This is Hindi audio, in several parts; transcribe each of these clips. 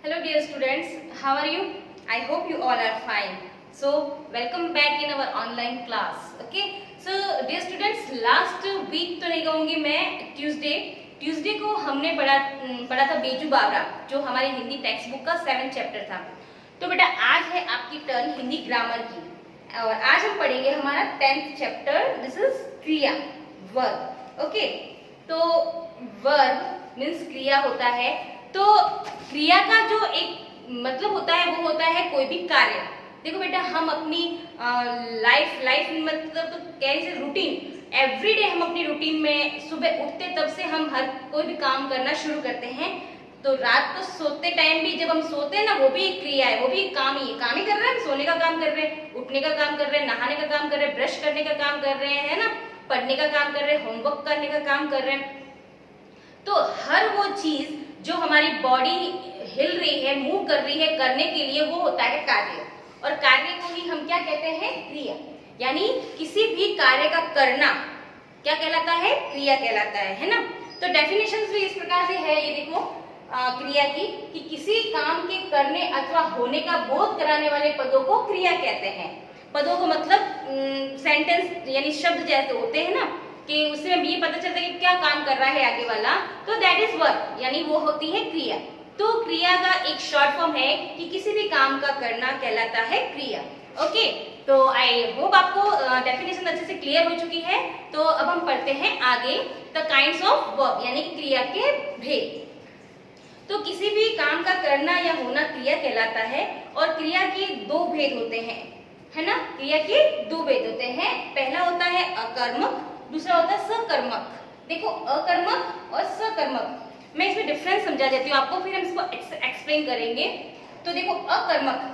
Hello dear students, how are you? I hope you all are fine. So welcome back in our online class. Okay. So dear students, last week तो नहीं कहूँगी मैं, ट्यूसडे को हमने पढ़ा था बेजू बावरा, जो हमारी हिंदी टेक्स्ट बुक का 7th चैप्टर था। तो बेटा आज है आपकी टर्न हिंदी ग्रामर की, और आज हम पढ़ेंगे हमारा 10th चैप्टर। दिस इज क्रिया, वर्ब। ओके, तो वर्ब मीन्स क्रिया होता है। तो क्रिया का जो एक मतलब होता है वो होता है कोई भी कार्य। देखो बेटा, हम अपनी लाइफ मतलब तो कैसे रूटीन, एवरीडे हम अपनी रूटीन में सुबह उठते तब से हम हर कोई भी काम करना शुरू करते हैं। तो रात को सोते टाइम भी जब हम सोते हैं ना, वो भी एक क्रिया है, वो भी एक काम ही है। काम ही कर रहे हैं, सोने का काम कर रहे हैं, उठने का काम कर रहे हैं, नहाने का काम कर रहे हैं, ब्रश करने का काम कर रहे हैं, है ना, पढ़ने का काम कर रहे हैं, होमवर्क करने का काम कर रहे हैं। तो हर वो चीज जो हमारी बॉडी हिल रही है, मूव कर रही है, करने के लिए, वो होता है कार्य। और कार्य को ही हम क्या कहते हैं? क्रिया। यानी किसी भी कार्य का करना क्या कहलाता है? क्रिया कहलाता है ना। तो डेफिनेशन भी इस प्रकार से है, ये देखो क्रिया की, कि किसी काम के करने अथवा होने का बोध कराने वाले पदों को क्रिया कहते हैं। पदों को मतलब सेंटेंस यानी शब्द जैसे होते हैं ना, कि उससे हमें ये पता चलता है कि क्या काम कर रहा है आगे वाला, तो दैट इज वर्ब, यानी वो होती है क्रिया। तो क्रिया का एक शॉर्ट फॉर्म है कि किसी भी काम का करना कहलाता है क्रिया। ओके, तो आई होप आपको डेफिनेशन अच्छे से क्लियर हो चुकी है। तो अब हम पढ़ते हैं आगे द काइंड्स ऑफ वर्ब, यानी कि क्रिया के भेद। तो किसी भी काम का करना या होना क्रिया कहलाता है, और क्रिया के दो भेद होते हैं, है ना। क्रिया के दो भेद होते हैं। पहला होता है अकर्मक, दूसरा होता है सकर्मक। देखो, अकर्मक और सकर्मक, मैं इसमें डिफरेंस समझा देती हूँ आपको, फिर हम इसको एक्सप्लेन करेंगे। तो देखो, अकर्मक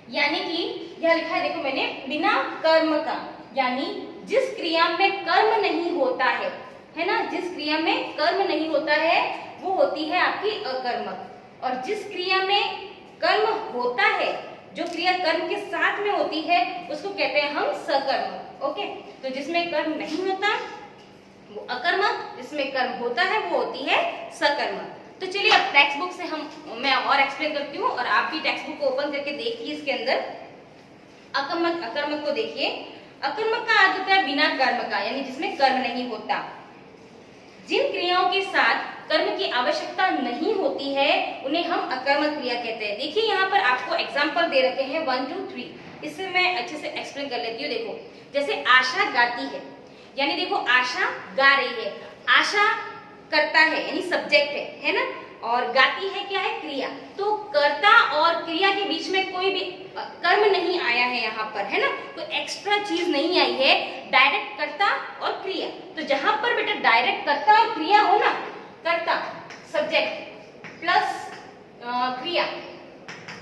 यानी कि यह लिखा है, देखो मैंने, बिना कर्म का, यानी जिस क्रिया में कर्म नहीं होता है ना, जिस क्रिया में कर्म नहीं होता है वो होती है आपकी अकर्मक। और जिस क्रिया में कर्म होता है, जो क्रिया कर्म के साथ में होती है, उसको कहते हैं हम सकर्मक। ओके, तो जिसमें कर्म नहीं होता वो अकर्मक, जिसमें कर्म होता है वो होती है सकर्मक। तो चलिए अब टेक्स्ट बुक से मैं और एक्सप्लेन करती हूँ, और आप भी टेक्स्ट बुक को ओपन करके देखिए। इसके अंदर अकर्मक को देखिए। अकर्मक का अर्थ होता है बिना कर्म का, यानी जिसमें कर्म नहीं होता। जिन क्रियाओं के साथ कर्म की आवश्यकता नहीं होती है उन्हें हम अकर्मक क्रिया कहते हैं। देखिए, यहाँ पर आपको एग्जाम्पल दे रखे हैं 1 2 3, इससे मैं अच्छे से एक्सप्लेन कर लेती हूँ। देखो, जैसे आशा गाती है, यानी देखो आशा गा रही है, आशा करता है यानी सब्जेक्ट है ना, और गाती है क्या है? क्रिया। तो कर्ता और क्रिया के बीच में कोई भी कर्म नहीं आया है यहाँ पर, है ना, कोई एक्स्ट्रा चीज नहीं आई है, डायरेक्ट कर्ता और क्रिया। तो जहां पर बेटा डायरेक्ट कर्ता और क्रिया हो ना, कर्ता सब्जेक्ट प्लस क्रिया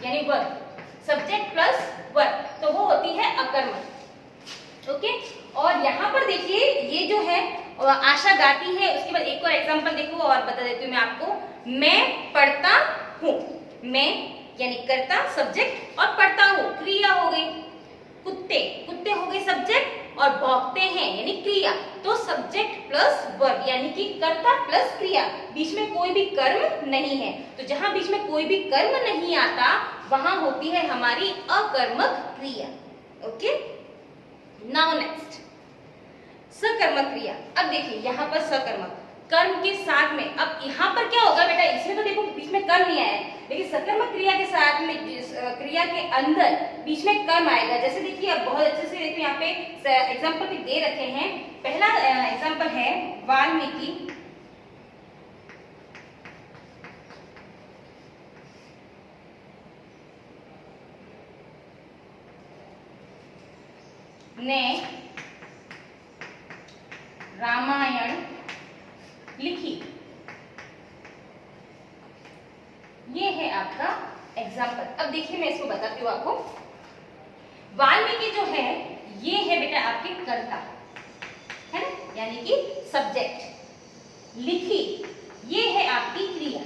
यानी वर्ब, सब्जेक्ट प्लस वर्ब, तो वो होती है अकर्मक। ओके, और यहाँ पर देखिए, ये जो है आशा गाती है, उसके बाद एक और एग्जांपल देखो और बता देती हूँ मैं आपको। मैं पढ़ता हूँ, मैं यानी कर्ता सब्जेक्ट, और पढ़ता हूँ क्रिया हो गई। कुत्ते हो गए सब्जेक्ट, और भौंकते हैं यानी क्रिया। तो सब्जेक्ट प्लस वर्ब यानी कि कर्ता प्लस क्रिया, बीच में कोई भी कर्म नहीं है। तो जहां बीच में कोई भी कर्म नहीं आता वहां होती है हमारी अकर्मक क्रिया। ओके, नाउ नेक्स्ट सकर्मक क्रिया। अब देखिए यहाँ पर सकर्मक, कर्म के साथ में, अब यहाँ पर क्या होगा बेटा, इसमें तो देखो बीच में कर्म नहीं आया है, लेकिन सकर्मक क्रिया के साथ में, क्रिया के अंदर बीच में कर्म आएगा। जैसे देखिए, अब बहुत अच्छे से देखिए, यहाँ पे एग्जाम्पल भी दे रखे हैं। पहला एग्जाम्पल है वाल्मीकि ने रामायण लिखी। ये है आपका एग्जाम्पल। अब देखिए, मैं इसको बताती हूँ आपको। वाल्मीकि जो है, ये है बेटा आपके कर्ता, है ना, यानी कि सब्जेक्ट। लिखी, ये है आपकी क्रिया,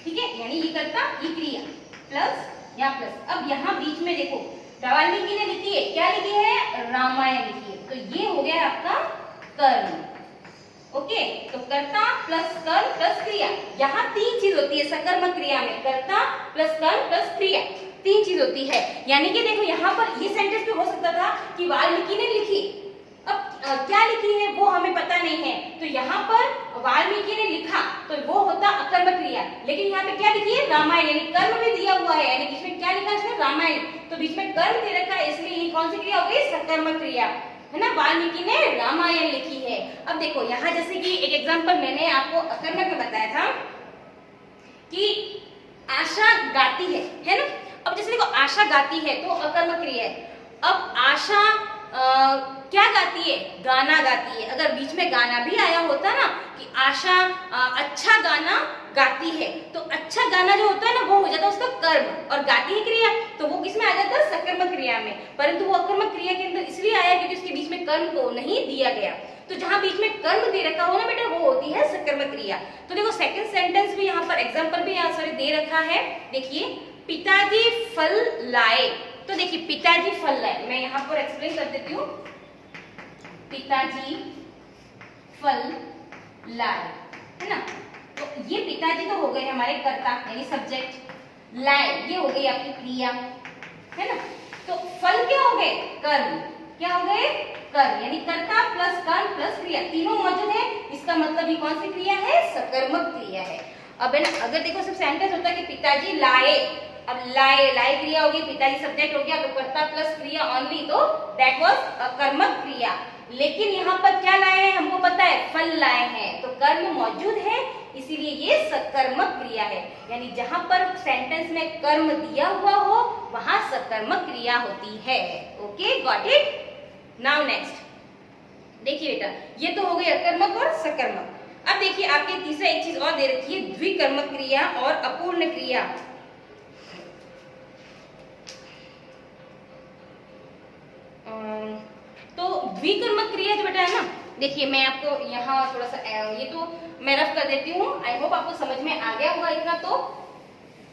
ठीक है, यानी ये कर्ता, ये क्रिया, प्लस यहाँ प्लस। अब यहाँ बीच में देखो, वाल्मीकि ने लिखी है, क्या लिखी है? रामायण लिखी है, तो ये हो गया आपका कर्म। ओके, ओके, तो कर्ता प्लस कर्म प्लस क्रिया, यहाँ 3 चीज होती है सकर्मक क्रिया में, कर्ता प्लस कर्म प्लस क्रिया, 3 चीज होती है। यानी कि देखो यहाँ पर ये सेंटेंस भी हो सकता था कि वाल्मीकि ने लिखी, अब क्या लिखी है वो हमें पता नहीं है, तो यहाँ पर वाल्मीकि ने लिखा तो वो होता अकर्मक क्रिया, लेकिन यहाँ पे क्या लिखी है रामायण, यानी कर्म भी दिया हुआ है, यानी बीच में क्या लिखा है इसमें रामायण, तो बीच में कर्म दे रखा है, इसलिए ये कौन सी क्रिया हो गई सकर्मक क्रिया, है ना। वाल्मीकि ने रामायण लिखी है। अब देखो यहाँ जैसे कि एक एग्जांपल मैंने आपको अकर्मक में बताया था कि आशा गाती है ना। अब जैसे देखो आशा गाती है तो अकर्मक क्रिया है। अब आशा क्या गाती है, गाना गाती है। अगर बीच में गाना भी आया होता ना कि आशा अच्छा गाना गाती है, तो अच्छा गाना जो होता है ना वो हो जाता है उसका कर्म, और गाती है क्रिया, तो वो किसमें आ जाता है सकर्मक क्रिया में। परंतु वो अकर्मक क्रिया के अंदर इसलिए आया क्योंकि उसके बीच में कर्म को नहीं दिया गया, तो जहां बीच में कर्म दे रखा हो ना बेटा वो होती है सकर्मक क्रिया। तो देखो सेकंड सेंटेंस भी यहाँ पर एग्जाम्पल भी यहाँ सॉरी दे रखा है, देखिए पिताजी फल लाए, तो देखिए पिताजी फल लाए, मैं यहाँ पर एक्सप्लेन कर देती हूँ। पिताजी फल लाए, है ना, तो ये पिताजी तो हो गए हमारे कर्ता यानी सब्जेक्ट, लाए ये हो गई आपकी क्रिया, है ना। तो फल क्या हो गए, कर्म, क्या हो गए कर्म, यानी कर्ता प्लस कर्म प्लस क्रिया, तीनों मौजूद है, इसका मतलब ये कौन सी क्रिया है, सकर्मक क्रिया है। अब है ना अगर देखो सिर्फ सेंटेंस होता है कि पिताजी लाए, अब लाए लाए क्रिया होगी, पिताजी सब्जेक्ट हो गया, तो कर्ता प्लस क्रिया ओनली, तो दैट वाज अकर्मक क्रिया। लेकिन यहाँ पर क्या लाए हैं हमको पता है, फल लाए हैं, तो कर्म मौजूद है, इसीलिए ये सकर्मक क्रिया है। यानी जहां पर सेंटेंस में कर्म दिया हुआ हो वहां सकर्मक क्रिया होती है। Okay got it. Now next देखिए बेटा, ये तो हो गई अकर्मक और सकर्मक। अब देखिए आपके तीसरा एक चीज और दे रखी है, द्विकर्मक क्रिया और अपूर्ण क्रिया। तो द्विकर्मक क्रिया जो बेटा है ना, देखिए मैं आपको यहाँ थोड़ा सा ये तो मैं रफ कर देती हूँ, आई होप आपको समझ में आ गया होगा इतना।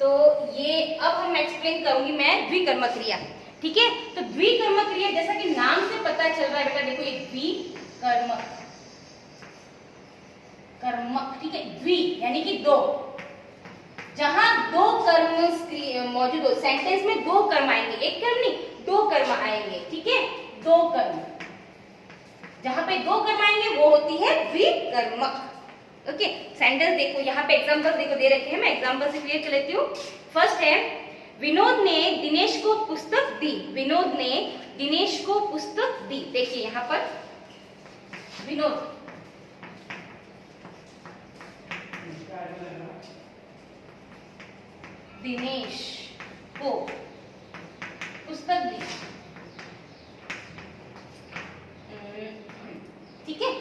तो ये अब हम एक्सप्लेन करूंगी मैं द्विकर्मक क्रिया, ठीक है। तो द्विकर्मक क्रिया जैसा कि नाम से पता चल रहा है बेटा, देखो ये द्विकर्मक कर्मक, ठीक है, द्वि यानी कि दो, जहां दो कर्म मौजूद हो, सेंटेंस में दो कर्म आएंगे, एक कर्म नहीं दो कर्म आएंगे, ठीक है, दो कर्म, जहां पे दो कर्म आएंगे वो होती है द्विकर्मक। ओके सेंटेंस देखो यहाँ पे एग्जांपल देखो दे रखे हैं, मैं एग्जांपल से क्लियर कर लेती हूँ। फर्स्ट है, विनोद ने दिनेश को पुस्तक दी, विनोद ने दिनेश को पुस्तक दी। देखिए यहाँ पर विनोद दिनेश को पुस्तक दी, ठीक है।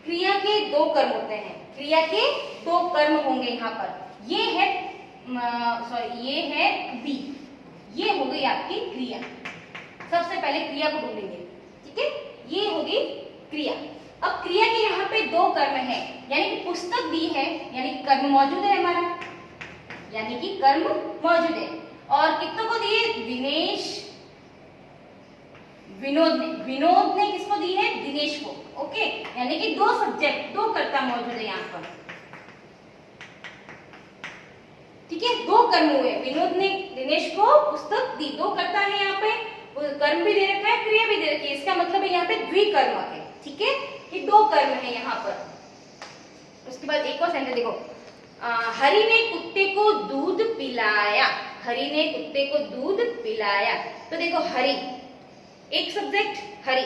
क्रिया के दो कर्म होते हैं, क्रिया के दो कर्म होंगे यहाँ पर, ये है सॉरी ये है बी, ये हो गई आपकी क्रिया। सबसे पहले क्रिया को ढूंढेंगे, ठीक है, ये होगी क्रिया। अब क्रिया के यहाँ पे दो कर्म है, यानी कि पुस्तक दी है, यानी कि कर्म मौजूद है हमारा, यानी कि कर्म मौजूद है, और कितनों को दिए, दिनेश विनोद ने किसको दी है, दिनेश को। ओके यानी कि दो सब्जेक्ट दो कर्ता मौजूद है यहाँ पर, ठीक है, दो कर्म हुए, विनोद ने दिनेश को पुस्तक दी, दो कर्ता है यहाँ पे, कर्म भी दे रखा है क्रिया भी दे रखी है, इसका मतलब है यहाँ पे द्विकर्मक है, ठीक है, कि दो कर्म है यहाँ पर। उसके बाद एक और सेंटेंस देखो, हरि ने कुत्ते को दूध पिलाया, हरि ने कुत्ते को दूध पिलाया। तो देखो हरि एक सब्जेक्ट, हरि,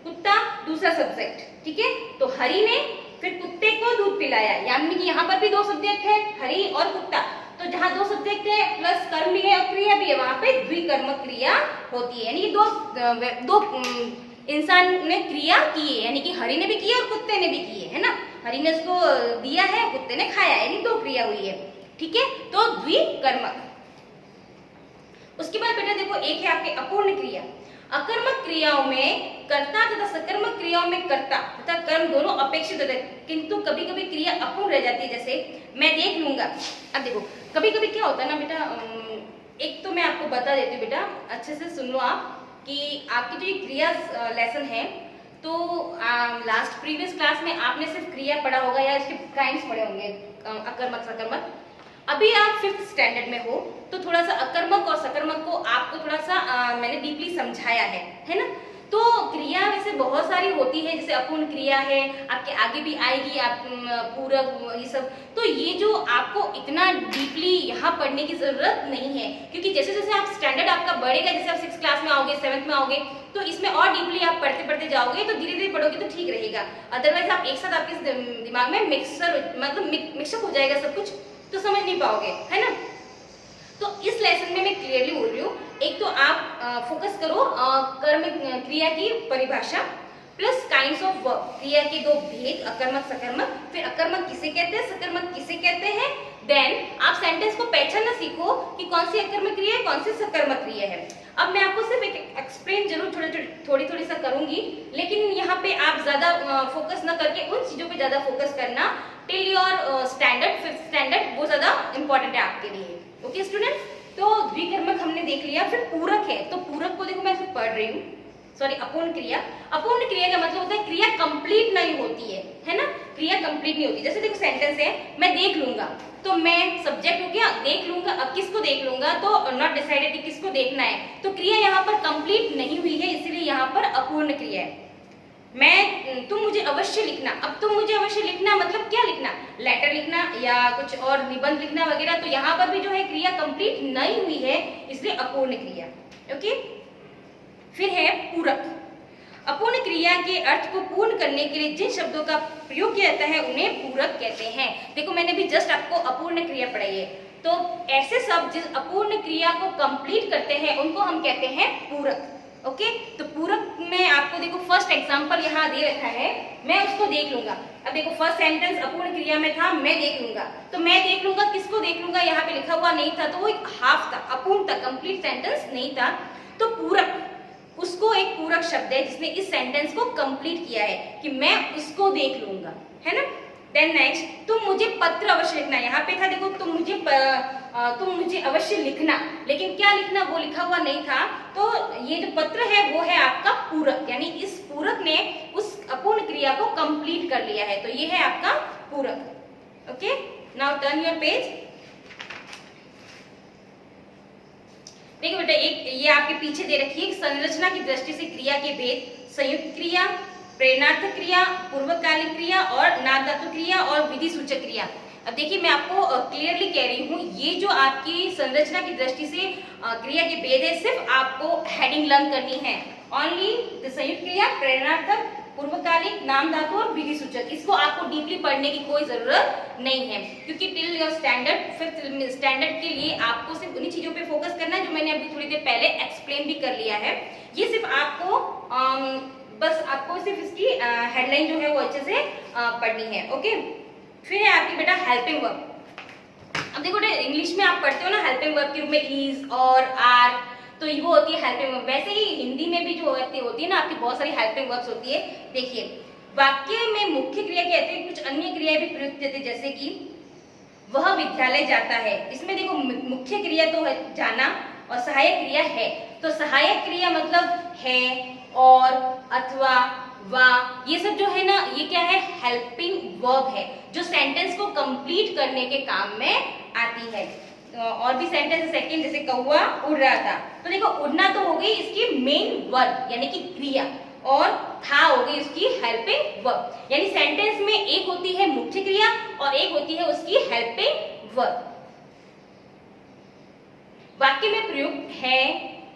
कुत्ता दूसरा सब्जेक्ट, ठीक है, तो हरि ने फिर कुत्ते को दूध पिलाया, यानी कि यहाँ पर भी दो सब्जेक्ट है, हरि और कुत्ता, तो जहां दो सब्जेक्ट है प्लस कर्म भी है और क्रिया भी है, वहां पे द्विकर्मक क्रिया होती है, यानी कि दो इंसान ने क्रिया की है, यानी कि हरि ने भी की और कुत्ते ने भी की है ना, हरि ने उसको दिया है, कुत्ते ने खाया, यानी दो क्रिया हुई है, ठीक है, तो द्विकर्मक। उसके बाद बेटा देखो एक है आपके अपूर्ण क्रिया। अकर्मक क्रियाओं में कर्ता तथा सकर्मक क्रियाओं में कर्ता तथा कर्म दोनों अपेक्षित होते हैं, किंतु कभी कभी क्रिया अपूर्ण रह जाती है, जैसे मैं देख लूंगा। अब देखो कभी कभी क्या होता है ना बेटा, एक तो मैं आपको बता देती हूँ बेटा, अच्छे से सुन लो आप, कि आपकी जो ये क्रिया लेसन है, तो लास्ट प्रीवियस क्लास में आपने सिर्फ क्रिया पढ़ा होगा या इसके काइंड्स पढ़े होंगे, अकर्मक सकर्मक। अभी आप 5th स्टैंडर्ड में हो तो थोड़ा सा अकर्मक और सकर्मक को आपको थोड़ा सा मैंने डीपली समझाया है ना। तो क्रिया वैसे बहुत सारी होती है, जैसे अपूर्ण क्रिया है, आपके आगे भी आएगी, आप पूरक, ये सब। तो ये जो आपको इतना डीपली यहाँ पढ़ने की जरूरत नहीं है, क्योंकि जैसे जैसे आप स्टैंडर्ड आपका बढ़ेगा, जैसे आप 6th क्लास में आओगे, 7th में आओगे, तो इसमें और डीपली आप पढ़ते पढ़ते जाओगे, तो धीरे धीरे पढ़ोगे तो ठीक रहेगा। अदरवाइज आप एक साथ आपके दिमाग में मिक्सअप हो जाएगा सब कुछ, तो समझ नहीं पाओगे, है ना। तो इस लेसन में मैं क्लियरली बोल रही हूँ, एक तो आप फोकस करो कर्म क्रिया की परिभाषा प्लस काइंड्स ऑफ वर्ब, क्रिया के दो भेद, अकर्मक सकर्मक, फिर अकर्मक किसे कहते हैं, सकर्मक किसे कहते हैं। देन आप सेंटेंस को पहचानना सीखो कि कौन सी अकर्मक क्रिया है, कौन सी सकर्मक क्रिया है। अब मैं आपको सिर्फ एक एक्सप्लेन जरूर थोड़ी सा करूंगी, लेकिन यहाँ पे आप ज्यादा फोकस ना करके उन चीजों पे ज्यादा फोकस करना till your standard 5th standard, वो ज्यादा इंपॉर्टेंट है आपके लिए। ओके स्टूडेंट्स, तो द्विकर्मक हमने देख लिया, फिर पूरक है। तो पूरक को देखो मैं सिर्फ पढ़ रही हूँ, सॉरी, अपूर्ण क्रिया। अपूर्ण क्रिया का मतलब होता है क्रिया कंप्लीट नहीं होती है ना, क्रिया कंप्लीट नहीं होती। जैसे देखो सेंटेंस है, मैं देख लूंगा, तो मैं सब्जेक्ट हो गया, देख लूंगा। अब किसको देख लूंगा, तो नॉट डिसाइडेड कि किसको देखना है, तो क्रिया यहाँ पर कंप्लीट नहीं हुई है, इसलिए यहाँ पर अपूर्ण क्रिया है। तुम मुझे अवश्य लिखना, अब तुम मुझे अवश्य लिखना मतलब क्या लिखना, लेटर लिखना या कुछ और निबंध लिखना वगैरह, तो यहाँ पर भी जो है क्रिया कंप्लीट नहीं हुई है, इसलिए अपूर्ण क्रिया। ओके, फिर है पूरक। अपूर्ण क्रिया के अर्थ को पूर्ण करने के लिए जिन शब्दों का प्रयोग किया जाता है उन्हें पूरक कहते हैं। देखो मैंने भी जस्ट आपको अपूर्ण क्रिया पढ़ाई है, तो ऐसे शब्द जिस अपूर्ण क्रिया को कंप्लीट करते हैं उनको हम कहते हैं पूरक। ओके, तो पूरक में आपको देखो फर्स्ट एग्जांपल यहाँ दे रखा है, मैं उसको देख लूंगा। अब देखो फर्स्ट सेंटेंस अपूर्ण क्रिया में था, मैं देख लूंगा, तो मैं देख लूंगा किसको देख लूंगा, यहाँ पे लिखा हुआ नहीं था, तो वो एक हाफ था, अपूर्ण था, कंप्लीट सेंटेंस नहीं था। तो पूरक, उसको एक पूरक शब्द है जिसने इस सेंटेंस को कंप्लीट किया है कि मैं उसको देख लूंगा, है ना। देन नेक्स्ट, तुम मुझे पत्र अवश्य लिखना, यहाँ पे था देखो तुम मुझे अवश्य लिखना, लेकिन क्या लिखना वो लिखा हुआ नहीं था, तो ये जो पत्र है वो है आपका पूरक, यानी इस पूरक ने उस अपूर्ण क्रिया को कंप्लीट कर लिया है, तो ये है आपका पूरक। Okay, now turn your page. देखिए बेटा, एक ये आपके पीछे दे रखी है, संरचना की दृष्टि से क्रिया के भेद, संयुक्त क्रिया, प्रेरणार्थक क्रिया, पूर्वकालिक क्रिया और नामधातु क्रिया और विधि सूचक क्रिया। अब देखिए मैं आपको क्लियरली कह रही हूँ, ये जो आपकी संरचना की दृष्टि से क्रिया के भेद है, सिर्फ आपको हेडिंग लर्न करनी है, ओनली द संयुक्त क्रिया, प्रेरणार्थक, पूर्वकालिक, नामधातु और विधि सूचक। इसको आपको डीपली पढ़ने की कोई जरूरत नहीं है, क्योंकि till your standard 5th standard के लिए आपको सिर्फ उन्हीं चीजों पे फोकस करना है जो मैंने अभी थोड़ी देर पहले एक्सप्लेन भी कर लिया है। ये सिर्फ आपको बस आपको सिर्फ इसकी हेडलाइन जो है वो अच्छे से पढ़नी है। ओके, फिर है आपकी बेटा हेल्पिंग वर्ब। अब देखो बेटा, इंग्लिश में आप पढ़ते हो ना हेल्पिंग वर्ब के रूप में इज और आर, तो वो होती है हेल्पिंग वर्ब। वैसे ही हिंदी में भी जो होती है ना आपकी बहुत सारी हेल्पिंग वर्ब्स होती है। देखिए वाक्य में मुख्य क्रिया कहते हैं, कुछ अन्य क्रियाएं भी प्रयुक्त होती है, जैसे कि वह विद्यालय जाता है। इसमें देखो मुख्य क्रिया तो है जाना और सहायक क्रिया है, तो सहायक क्रिया मतलब है, और, अथवा, वा, ये सब जो है ना ये क्या है, हेल्पिंग वर्ब है, जो सेंटेंस को कंप्लीट करने के काम में आती है। और भी सेंटेंस सेकंड, जैसे कौवा उड़ रहा था, तो देखो उड़ना तो हो गई इसकी मेन वर्ब यानी कि क्रिया, और था हो गई उसकी हेल्पिंग वर्ब। यानी सेंटेंस में एक होती है मुख्य क्रिया और एक होती है उसकी हेल्पिंग वर्ब। वाक्य में प्रयुक्त है,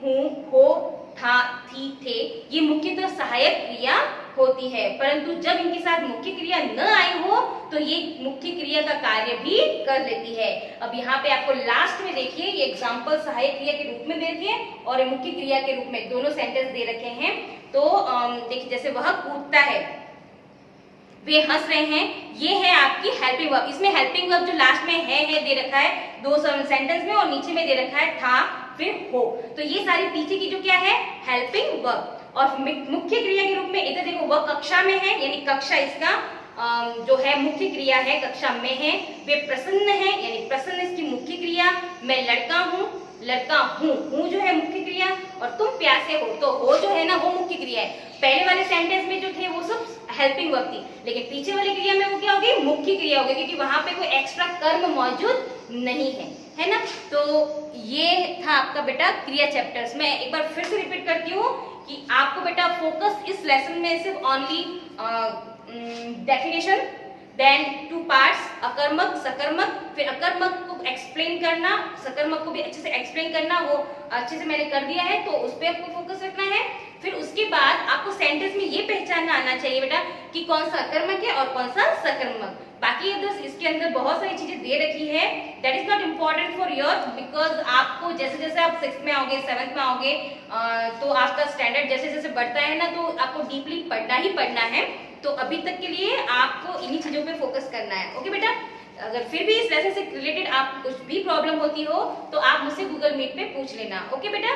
हूं, हो, था, थी, थे, ये मुख्यतः सहायक क्रिया होती है, परंतु जब इनके साथ मुख्य क्रिया न आई हो तो ये मुख्य क्रिया का कार्य भी कर लेती है। अब यहाँ पे आपको लास्ट में देखिए ये एग्जाम्पल सहायक क्रिया के रूप में दे रखे हैं और मुख्य क्रिया के रूप में, दोनों सेंटेंस दे रखे हैं। तो देखिए जैसे वह कूदता है, वे हंस रहे हैं, ये है आपकी हेल्पिंग वर्ब। इसमें हेल्पिंग वर्ब जो लास्ट में है दे रखा है दो सेंटेंस में, और नीचे में दे रखा है था फिर हो, तो ये सारी पीछे की जो क्या है हेल्पिंग वर्ब। और मुख्य क्रिया के रूप में इधर देखो वह कक्षा में है, यानी कक्षा इसका जो है मुख्य क्रिया है, कक्षा में है। वे प्रसन्न है, यानी प्रसन्न इसकी मुख्य क्रिया। मैं लड़का हूँ, लड़का हूँ, हूँ जो है मुख्य क्रिया, और तुम प्यासे हो, तो हो जो है ना वो मुख्य क्रिया है। पहले वाले सेंटेंस में जो थे वो सब हेल्पिंग वर्ब थी, लेकिन पीछे वाली क्रिया में वो क्या होगी, मुख्य क्रिया होगी, क्योंकि वहां पे कोई एक्स्ट्रा कर्म मौजूद नहीं है ना। तो ये था आपका बेटा क्रिया चैप्टर्स। मैं एक बार फिर से रिपीट करती हूँ कि आपको बेटा फोकस इस लेसन में सिर्फ ओनली डेफिनेशन, देन 2 पार्ट्स, अकर्मक सकर्मक, फिर अकर्मक को एक्सप्लेन करना, सकर्मक को भी अच्छे से एक्सप्लेन करना, वो अच्छे से मैंने कर दिया है, तो उस पर आपको फोकस रखना है। फिर उसके बाद आपको सेंटेंस में ये पहचानना आना चाहिए बेटा कि कौन सा अकर्मक है और कौन सा सकर्मक। बाकी अदर्स इसके अंदर बहुत सारी चीजें दे रखी है, that is not important for your, because आपको जैसे जैसे आप 6th में आओगे, 7th में आओगे, तो आपका स्टैंडर्ड जैसे जैसे बढ़ता है ना, तो आपको डीपली पढ़ना ही पढ़ना है। तो अभी तक के लिए आपको इन्हीं चीजों पे फोकस करना है। ओके बेटा, अगर फिर भी इस लेसन से रिलेटेड आप कुछ भी प्रॉब्लम होती हो तो आप मुझसे गूगल मीट पे पूछ लेना। ओके बेटा।